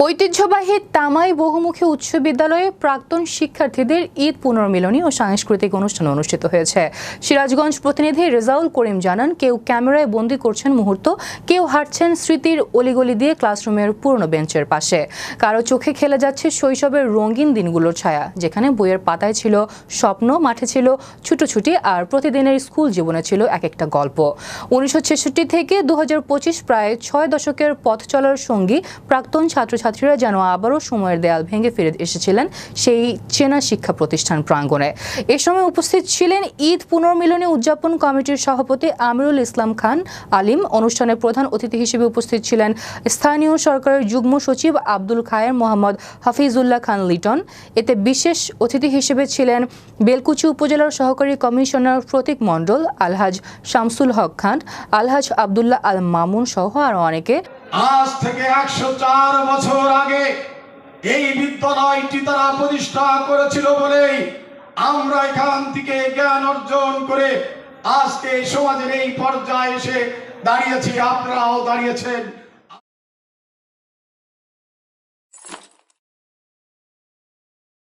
ঐতিহ্যবাহী তামাই বহুমুখী উচ্চ বিদ্যালয়ে প্রাক্তন শিক্ষার্থীদের ঈদ পুনর্মিলনী ও সাংস্কৃতিক অনুষ্ঠান অনুষ্ঠিত হয়েছে। সিরাজগঞ্জ প্রতিনিধি রেজাউল করিম জানান, কেউ ক্যামেরায় বন্দী করছেন মুহূর্ত, কেউ হাঁটছেন স্মৃতির অলিগলি দিয়ে ক্লাসরুমের পুরনো বেঞ্চের পাশে। কারো চোখে খেলে যাচ্ছে শৈশবের রঙিন দিনগুলোর ছায়া, যেখানে বইয়ের পাতায় ছিল স্বপ্ন, মাঠে ছিল ছুটোছুটি, আর প্রতিদিনের স্কুল জীবনে ছিল এক একটা গল্প। 1966 থেকে 2025 প্রায় 6 দশকের পথ চলার সঙ্গী প্রাক্তন ছাত্রছাত্রীরা যেন আবারও সময়ের দেয়াল ভেঙে ফিরে এসেছিলেন সেই চেনা শিক্ষা প্রতিষ্ঠান প্রাঙ্গণে। এ সময় উপস্থিত ছিলেন ঈদ পুনর্মিলনী উদযাপন কমিটির সভাপতি আমিরুল ইসলাম খান আলিম। অনুষ্ঠানে প্রধান অতিথি হিসেবে উপস্থিত ছিলেন স্থানীয় সরকারের যুগ্ম সচিব আব্দুল খায়ের মোহাম্মদ হাফিজুল্লাহ খান লিটন। এতে বিশেষ অতিথি হিসেবে ছিলেন বেলকুচি উপজেলার সহকারী কমিশনার প্রতীক মণ্ডল, আলহাজ শামসুল হক খান, আলহাজ আব্দুল্লাহ আল মামুন সহ আরো অনেকে। আজ থেকে 104 বছর আগে এই বিদ্যালয়টি তারা প্রতিষ্ঠা করেছিল বলেই আমরা এখান থেকে জ্ঞান অর্জন করে আজকে সমাজের এই পর্যায়ে এসে দাঁড়িয়েছি, আপনারাও দাঁড়িয়েছেন।